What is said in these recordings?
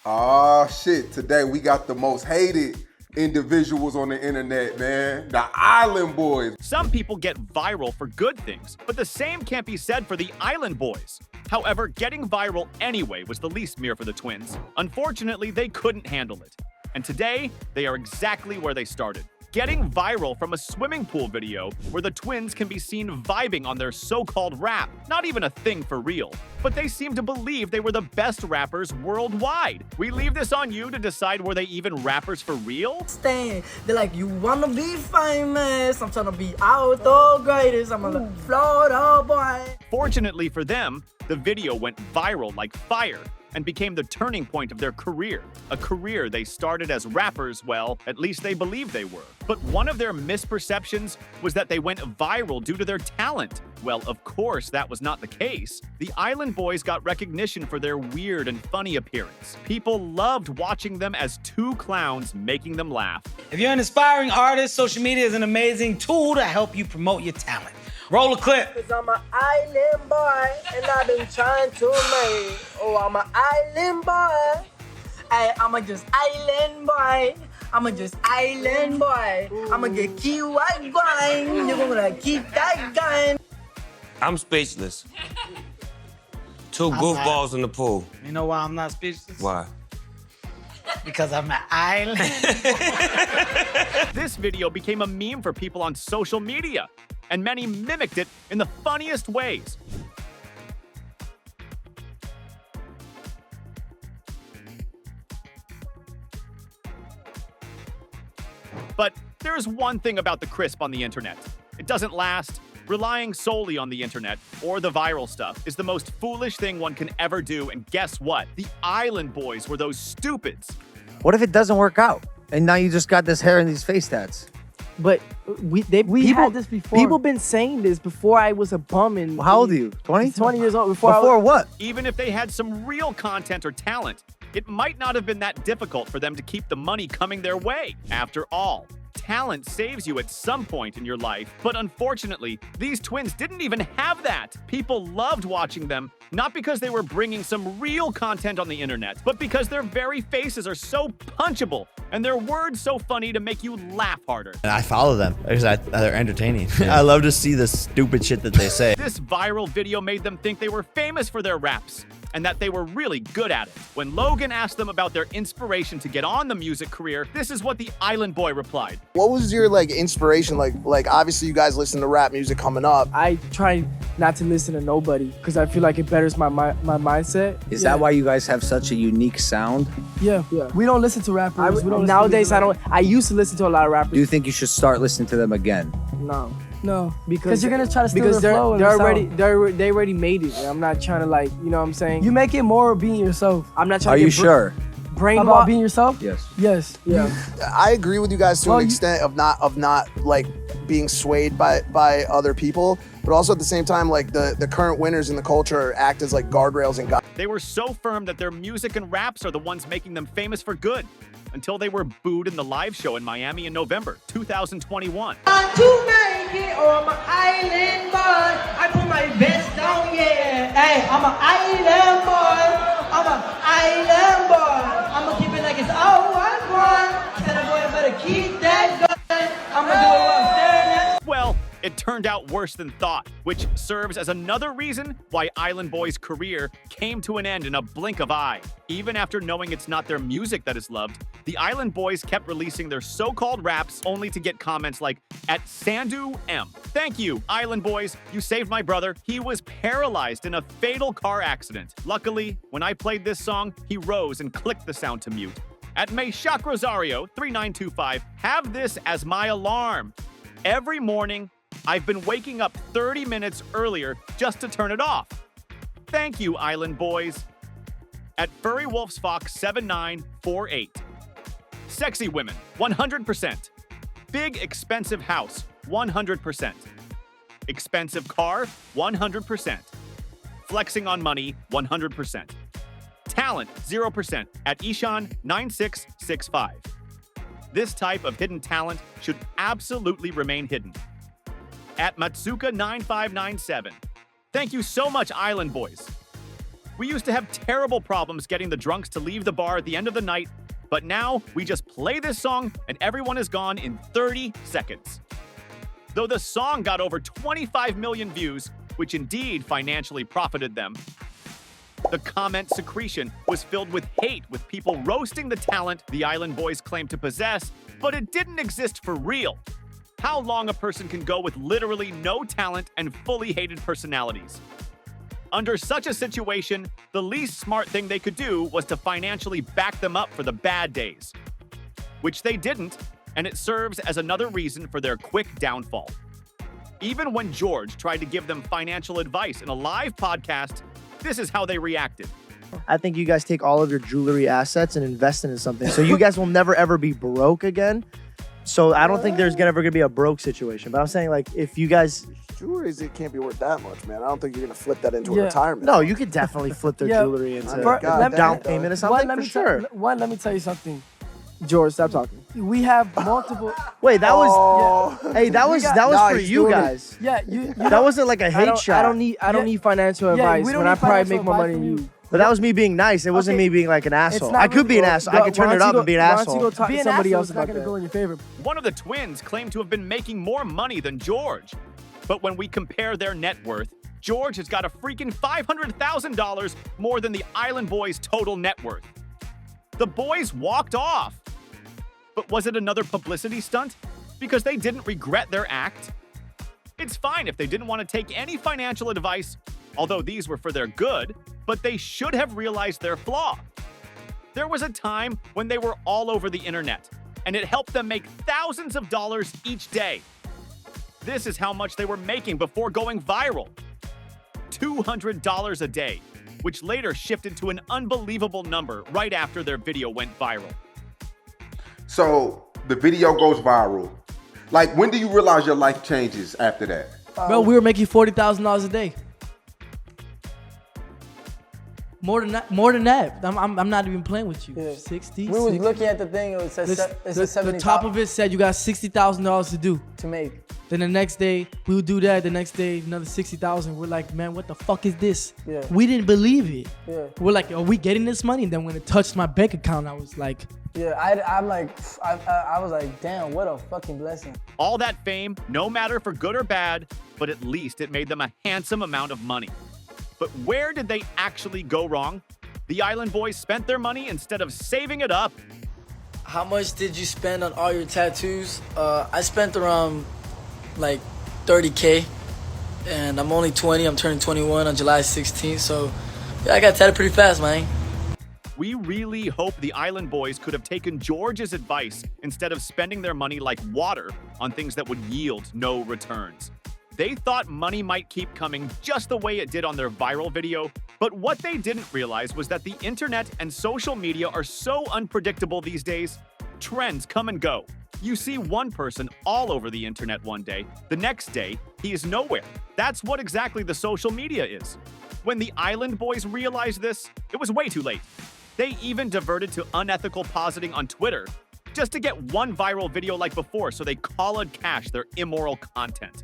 Oh shit, today we got the most hated individuals on the internet, man. The Island Boys. Some people get viral for good things, but the same can't be said for the Island Boys. However, getting viral anyway was the least mere for the twins. Unfortunately, they couldn't handle it. And today, they are exactly where they started. Getting viral from a swimming pool video where the twins can be seen vibing on their so-called rap. Not even a thing for real. But they seem to believe they were the best rappers worldwide. We leave this on you to decide were they even rappers for real? They're like, you wanna be famous? I'm trying to be out the greatest. I'm a Florida boy. Fortunately for them, the video went viral like fire and became the turning point of their career. A career they started as rappers, well, at least they believed they were. But one of their misperceptions was that they went viral due to their talent. Well, of course, that was not the case. The Island Boys got recognition for their weird and funny appearance. People loved watching them as two clowns making them laugh. If you're an aspiring artist, social media is an amazing tool to help you promote your talent. Roll a clip. Cause I'm an island boy, and I've been trying to make. Oh, I'm an island boy. I'm a just island boy. I'm a just island boy. I'ma get key white going. You're gonna keep that going. I'm speechless. Two goofballs in the pool. You know why I'm not speechless? Why? Because I'm an island. This video became a meme for people on social media, and many mimicked it in the funniest ways. But there's one thing about the crisp on the internet. It doesn't last. Relying solely on the internet or the viral stuff is the most foolish thing one can ever do, and guess what? The Island Boys were those stupids. What if it doesn't work out? And now you just got this hair and these face tats. But we had this before. People been saying this before I was a bum. And How old are you? 20? 20 years old. Before what? Even if they had some real content or talent, it might not have been that difficult for them to keep the money coming their way. After all, talent saves you at some point in your life, but unfortunately, these twins didn't even have that. People loved watching them, not because they were bringing some real content on the internet, but because their very faces are so punchable and their words so funny to make you laugh harder. And I follow them because they're entertaining. I love to see the stupid shit that they say. This viral video made them think they were famous for their raps and that they were really good at it. When Logan asked them about their inspiration to get on the music career, this is what the Island Boy replied. What was your inspiration? Like obviously you guys listen to rap music coming up. I try not to listen to nobody because I feel like it betters my mindset. Is that why you guys have such a unique sound? Yeah. We don't listen to rappers. Nowadays, I used to listen to a lot of rappers. Do you think you should start listening to them again? No, because you're gonna try to steal their flow. They already made it. I'm not trying to you know what I'm saying? You make it more being yourself. I'm not trying Are to you get sure? brain About being yourself? Yes. Yes. Yeah. I agree with you guys to an extent of not being swayed by other people, but also at the same time the current winners in the culture act as guardrails and guides. They were so firm that their music and raps are the ones making them famous for good, until they were booed in the live show in Miami in November 2021. To make it, oh, I'm an island boy. I put my vest down, yeah. Hey, I'm an island boy. I'm an island boy. I'ma keep it like it's all one boy. Said boy, I better keep that going. I'ma do it while I'm staring at. Well, it turned out worse than thought, which serves as another reason why Island Boy's career came to an end in a blink of eye. Even after knowing it's not their music that is loved, the Island Boys kept releasing their so-called raps only to get comments like, @Sandu M. Thank you, Island Boys. You saved my brother. He was paralyzed in a fatal car accident. Luckily, when I played this song, he rose and clicked the sound to mute. @Mayshak Rosario 3925, have this as my alarm. Every morning, I've been waking up 30 minutes earlier just to turn it off. Thank you, Island Boys. @FurryWolfsFox 7948. Sexy women, 100%. Big expensive house, 100%. Expensive car, 100%. Flexing on money, 100%. Talent, 0%. @Ishan9665. This type of hidden talent should absolutely remain hidden. @Matsuka9597. Thank you so much, Island Boys. We used to have terrible problems getting the drunks to leave the bar at the end of the night, but now we just play this song and everyone is gone in 30 seconds. Though the song got over 25 million views, which indeed financially profited them, the comment secretion was filled with hate, with people roasting the talent the Island Boys claimed to possess, but it didn't exist for real. How long a person can go with literally no talent and fully hated personalities. Under such a situation, the least smart thing they could do was to financially back them up for the bad days, which they didn't, and it serves as another reason for their quick downfall. Even when George tried to give them financial advice in a live podcast, this is how they reacted. I think you guys take all of your jewelry assets and invest into something. So you guys will never, ever be broke again. So I don't think there's ever going to be a broke situation. But I'm saying, like, if you guys... Jewelry, it can't be worth that much, man. I don't think you're going to flip that into a retirement. No, you could definitely flip their jewelry into God, down payment or something, for sure. Let me tell you something. George, stop talking. We have multiple... Wait, that was... Yeah. Hey, that was for you guys. Yeah, that wasn't like a hate shot. I don't need financial advice when I probably make more money than you. But that was me being nice. It wasn't me being like an asshole. I could be an asshole. I could turn it up and be an asshole. Why don't you go talk to somebody else about that? Go in your favor. One of the twins claimed to have been making more money than George. But when we compare their net worth, George has got a freaking $500,000 more than the Island Boys' total net worth. The boys walked off. But was it another publicity stunt? Because they didn't regret their act? It's fine if they didn't want to take any financial advice, although these were for their good, but they should have realized their flaw. There was a time when they were all over the internet, and it helped them make thousands of dollars each day. This is how much they were making before going viral. $200 a day, which later shifted to an unbelievable number right after their video went viral. So the video goes viral. Like, when do you realize your life changes after that? Bro, we were making $40,000 a day. More than that. I'm not even playing with you. Yeah. 60. We was looking at the thing. It said the 70. The top of it said you got $60,000 to do. To make. Then the next day we would do that. The next day another 60,000. We're like, man, what the fuck is this? Yeah. We didn't believe it. Yeah. We're like, are we getting this money? And then when it touched my bank account, I was like, yeah. I'm like, I was like, damn, what a fucking blessing. All that fame, no matter for good or bad, but at least it made them a handsome amount of money. But where did they actually go wrong? The Island Boys spent their money instead of saving it up. How much did you spend on all your tattoos? I spent around like 30K, and I'm only 20. I'm turning 21 on July 16th, so yeah, I got tatted pretty fast, man. We really hope the Island Boys could have taken George's advice instead of spending their money like water on things that would yield no returns. They thought money might keep coming just the way it did on their viral video, but what they didn't realize was that the internet and social media are so unpredictable these days. Trends come and go. You see one person all over the internet one day, the next day, he is nowhere. That's what exactly the social media is. When the Island Boys realized this, it was way too late. They even diverted to unethical positing on Twitter just to get one viral video like before, so they collared cash their immoral content.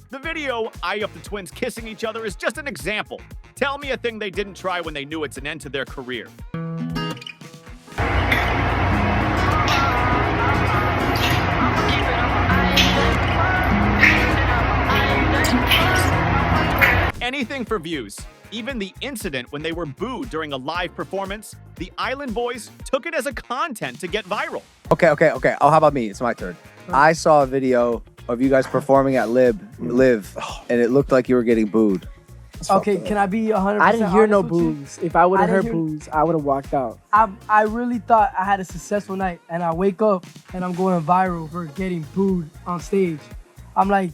The video, eye of the twins kissing each other, is just an example. Tell me a thing they didn't try when they knew it's an end to their career. Anything for views. Even the incident when they were booed during a live performance, the Island Boys took it as a content to get viral. Okay. Oh, how about me? It's my turn. I saw a video of you guys performing at Live, and it looked like you were getting booed. okay, can I be 100%? I didn't hear no honest with you? boos. If I would have I heard didn't hear- boos, I would have walked out. I really thought I had a successful night, and I wake up and I'm going viral for getting booed on stage. I'm like,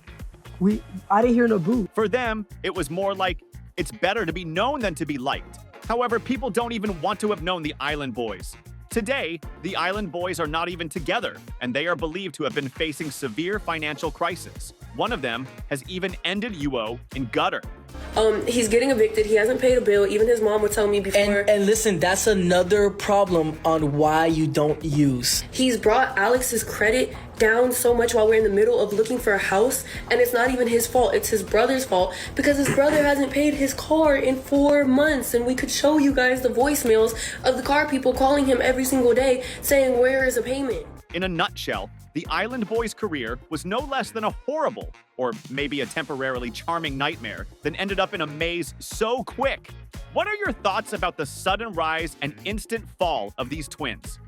I didn't hear no boo. For them, it was more like, it's better to be known than to be liked. However, people don't even want to have known the Island Boys. Today, the Island Boys are not even together, and they are believed to have been facing severe financial crisis. One of them has even ended UO in gutter. He's getting evicted. He hasn't paid a bill. Even his mom would tell me before. And listen, that's another problem on why you don't use. He's brought Alex's credit down so much while we're in the middle of looking for a house, and it's not even his fault. It's his brother's fault because his brother hasn't paid his car in 4 months, and we could show you guys the voicemails of the car people calling him every single day saying, "Where is a payment?" In a nutshell, the Island Boy's career was no less than a horrible, or maybe a temporarily charming nightmare, that ended up in a maze so quick. What are your thoughts about the sudden rise and instant fall of these twins?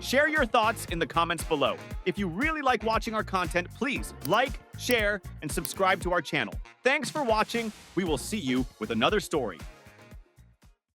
Share your thoughts in the comments below. If you really like watching our content, please like, share, and subscribe to our channel. Thanks for watching. We will see you with another story.